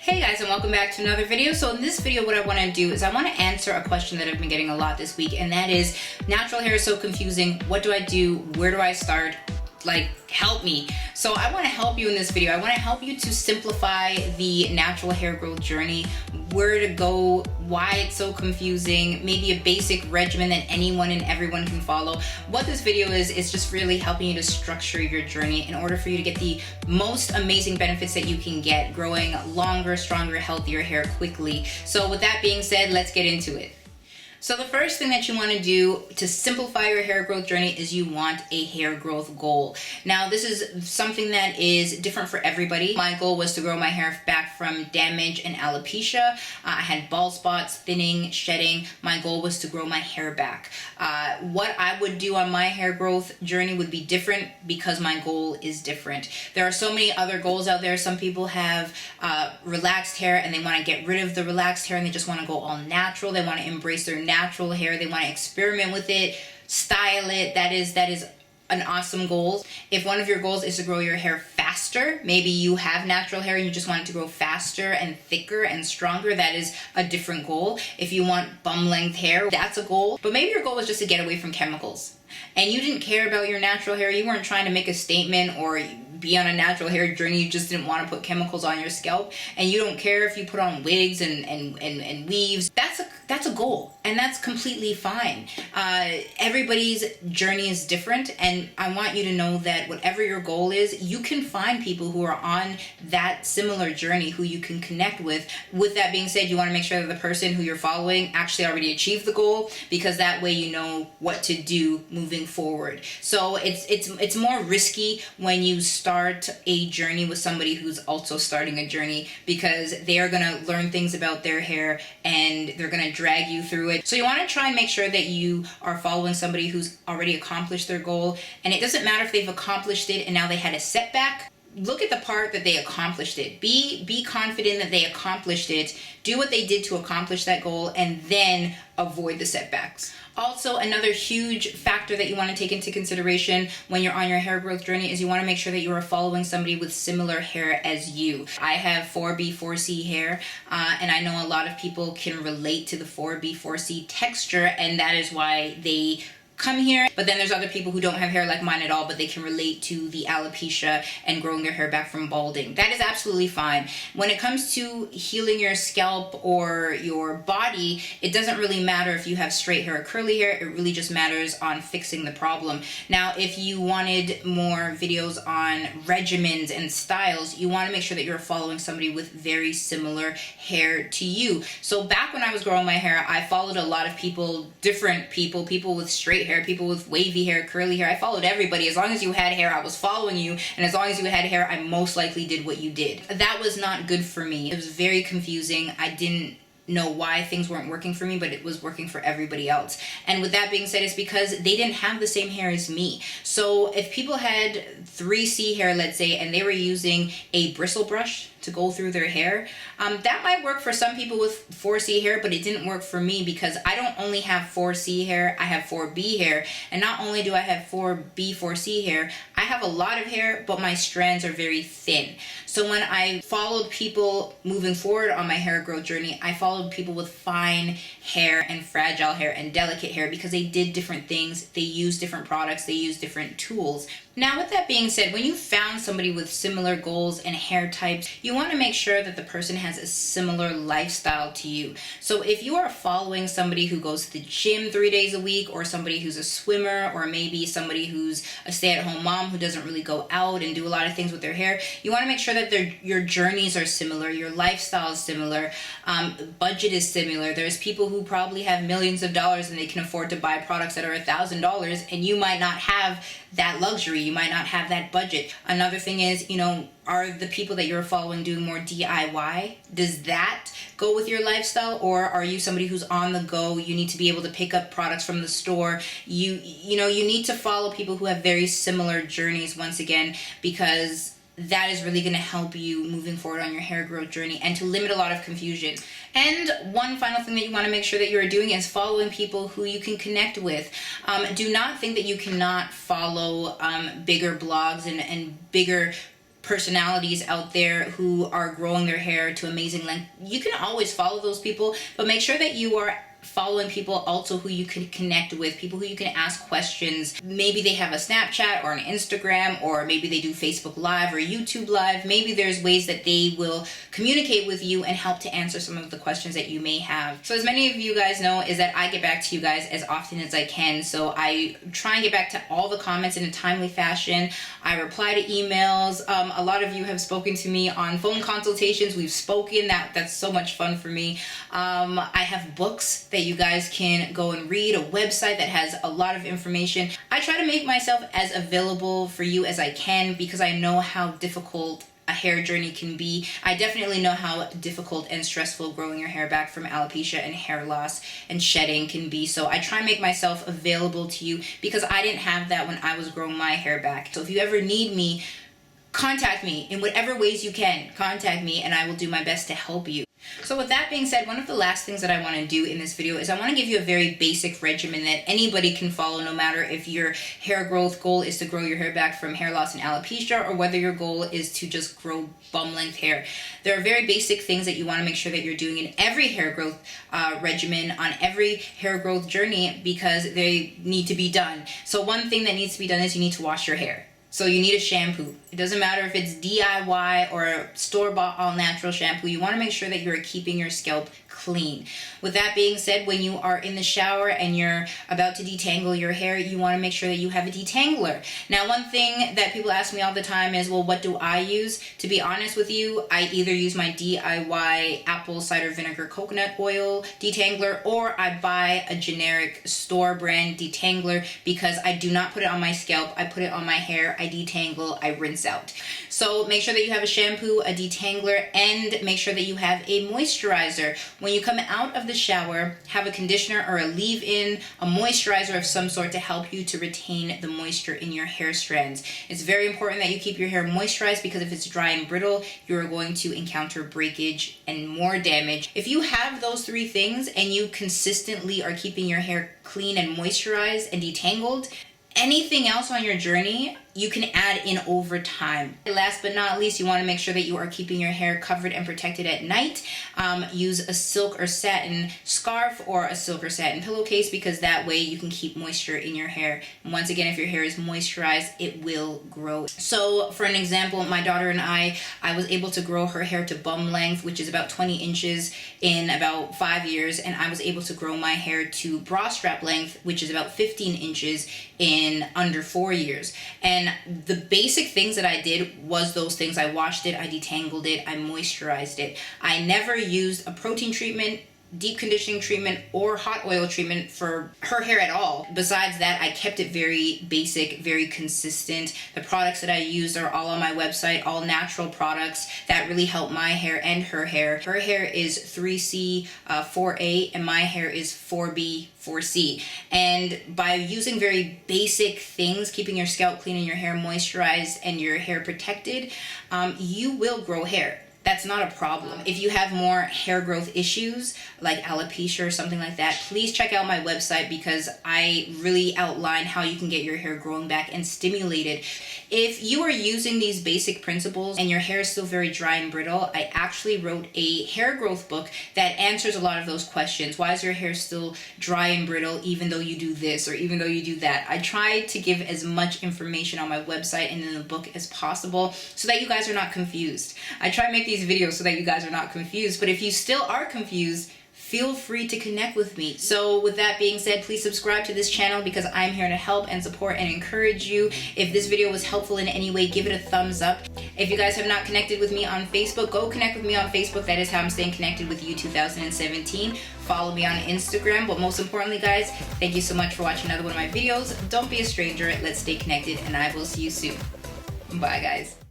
Hey guys, and welcome back to another video. So in this video, what I want to do is I want to answer a question that I've been getting a lot this week, and that is, natural hair is so confusing. What do I do? Where do I start? Like, help me. So I want to help you in this video. I want to help you to simplify the natural hair growth journey, where to go, why it's so confusing, maybe a basic regimen that anyone and everyone can follow. What this video is just really helping you to structure your journey in order for you to get the most amazing benefits that you can get, growing longer, stronger, healthier hair quickly. So with that being said, let's get into it. So the first thing that you want to do to simplify your hair growth journey is you want a hair growth goal. Now, this is something that is different for everybody. My goal was to grow my hair back from damage and alopecia. I had bald spots, thinning, shedding. My goal was to grow my hair back. What I would do on my hair growth journey would be different because my goal is different. There are so many other goals out there. Some people have relaxed hair and they want to get rid of the relaxed hair and they just want to go all natural. They want to embrace their natural hair. They want to experiment with it, style it. That is an awesome goal. If one of your goals is to grow your hair faster, maybe you have natural hair and you just want it to grow faster and thicker and stronger, that is a different goal. If you want bum length hair, that's a goal. But maybe your goal was just to get away from chemicals and you didn't care about your natural hair. You weren't trying to make a statement or be on a natural hair journey. You just didn't want to put chemicals on your scalp, and you don't care if you put on wigs and weaves. That's a goal, and that's completely fine. Everybody's journey is different, and I want you to know that whatever your goal is, you can find people who are on that similar journey who you can connect with. With that being said, you want to make sure that the person who you're following actually already achieved the goal, because that way you know what to do moving forward. So it's more risky when you start a journey with somebody who's also starting a journey, because they are going to learn things about their hair and they're going to drag you through it. So you want to try and make sure that you are following somebody who's already accomplished their goal. And it doesn't matter if they've accomplished it and now they had a setback. Look at the part that they accomplished it. Be confident that they accomplished it. Do what they did to accomplish that goal, and then avoid the setbacks. Also, another huge factor that you want to take into consideration when you're on your hair growth journey is you want to make sure that you are following somebody with similar hair as you. I have 4B, 4C hair, and I know a lot of people can relate to the 4B, 4C texture, and that is why they come here. But then there's other people who don't have hair like mine at all, but they can relate to the alopecia and growing their hair back from balding. That is absolutely fine. When it comes to healing your scalp or your body, it doesn't really matter if you have straight hair or curly hair. It really just matters on fixing the problem. Now, if you wanted more videos on regimens and styles, you want to make sure that you're following somebody with very similar hair to you. So back when I was growing my hair, I followed a lot of people, different people with straight hair, people with wavy hair, curly hair. I followed everybody. As long as you had hair, I was following you, and as long as you had hair, I most likely did what you did. That was not good for me. It was very confusing. I didn't know why things weren't working for me, but it was working for everybody else. And with that being said, it's because they didn't have the same hair as me. So if people had 3C hair, let's say, and they were using a bristle brush to go through their hair, that might work for some people with 4C hair, but it didn't work for me because I don't only have 4C hair, I have 4B hair. And not only do I have 4B, 4C hair, I have a lot of hair, but my strands are very thin. So when I followed people moving forward on my hair growth journey, I followed people with fine hair and fragile hair and delicate hair because they did different things, they used different products, they used different tools. Now, with that being said, when you found somebody with similar goals and hair types, you want to make sure that the person has a similar lifestyle to you. So if you are following somebody who goes to the gym 3 days a week, or somebody who's a swimmer, or maybe somebody who's a stay-at-home mom who doesn't really go out and do a lot of things with their hair, you want to make sure that your journeys are similar, your lifestyle is similar, budget is similar. There's people who probably have millions of dollars and they can afford to buy products that are $1,000, and you might not have that luxury. You might not have that budget. Another thing is, are the people that you're following doing more DIY? Does that go with your lifestyle? Or are you somebody who's on the go? You need to be able to pick up products from the store. You need to follow people who have very similar journeys, once again, because that is really going to help you moving forward on your hair growth journey and to limit a lot of confusion. And one final thing that you want to make sure that you are doing is following people who you can connect with. Do not think that you cannot follow bigger blogs and bigger personalities out there who are growing their hair to amazing length. You can always follow those people, but make sure that you are following people also who you can connect with, people who you can ask questions. Maybe they have a Snapchat or an Instagram, or maybe they do Facebook Live or YouTube Live. Maybe there's ways that they will communicate with you and help to answer some of the questions that you may have. So as many of you guys know, is that I get back to you guys as often as I can. So I try and get back to all the comments in a timely fashion. I reply to emails. A lot of you have spoken to me on phone consultations. We've spoken. That's so much fun for me. I have books that you guys can go and read, a website that has a lot of information. I try to make myself as available for you as I can because I know how difficult a hair journey can be. I definitely know how difficult and stressful growing your hair back from alopecia and hair loss and shedding can be. So I try and make myself available to you because I didn't have that when I was growing my hair back. So if you ever need me, contact me in whatever ways you can. Contact me and I will do my best to help you. So with that being said, one of the last things that I want to do in this video is I want to give you a very basic regimen that anybody can follow, no matter if your hair growth goal is to grow your hair back from hair loss and alopecia, or whether your goal is to just grow bum length hair. There are very basic things that you want to make sure that you're doing in every hair growth regimen, on every hair growth journey, because they need to be done. So one thing that needs to be done is you need to wash your hair. So you need a shampoo. It doesn't matter if it's DIY or store-bought all-natural shampoo. You want to make sure that you're keeping your scalp clean. With that being said, when you are in the shower and you're about to detangle your hair, you want to make sure that you have a detangler. Now, one thing that people ask me all the time is, well, what do I use? To be honest with you, I either use my DIY apple cider vinegar coconut oil detangler, or I buy a generic store brand detangler because I do not put it on my scalp. I put it on my hair, I detangle, I rinse out. So make sure that you have a shampoo, a detangler, and make sure that you have a moisturizer. When you come out of the shower, have a conditioner or a leave-in, a moisturizer of some sort to help you to retain the moisture in your hair strands. It's very important that you keep your hair moisturized because if it's dry and brittle, you're going to encounter breakage and more damage. If you have those three things and you consistently are keeping your hair clean and moisturized and detangled, anything else on your journey you can add in over time. Last but not least, you want to make sure that you are keeping your hair covered and protected at night. Use a silk or satin scarf or a silk or satin pillowcase because that way you can keep moisture in your hair. And once again, if your hair is moisturized, it will grow. So for an example, my daughter and I was able to grow her hair to bum length, which is about 20 inches in about 5 years. And I was able to grow my hair to bra strap length, which is about 15 inches in under 4 years. And the basic things that I did was those things. I washed it, I detangled it, I moisturized it. I never used a protein treatment, deep conditioning treatment, or hot oil treatment for her hair at all. Besides that, I kept it very basic, very consistent. The products that I used are all on my website, all natural products that really help my hair and her hair. Her hair is 3C, 4A, and my hair is 4B, 4C. And by using very basic things, keeping your scalp clean and your hair moisturized and your hair protected, you will grow hair. That's not a problem. If you have more hair growth issues like alopecia or something like that, please check out my website because I really outline how you can get your hair growing back and stimulated. If you are using these basic principles and your hair is still very dry and brittle, I actually wrote a hair growth book that answers a lot of those questions. Why is your hair still dry and brittle even though you do this or even though you do that? I try to give as much information on my website and in the book as possible so that you guys are not confused. I try to make these videos so that you guys are not confused, but if you still are confused, feel free to connect with me. So with that being said, please subscribe to this channel because I'm here to help and support and encourage you. If this video was helpful in any way, give it a thumbs up. If you guys have not connected with me on Facebook, go connect with me on Facebook. That is how I'm staying connected with you 2017. Follow me on Instagram. But most importantly, guys, thank you so much for watching another one of my videos. Don't be a stranger. Let's stay connected, and I will see you soon. Bye, guys.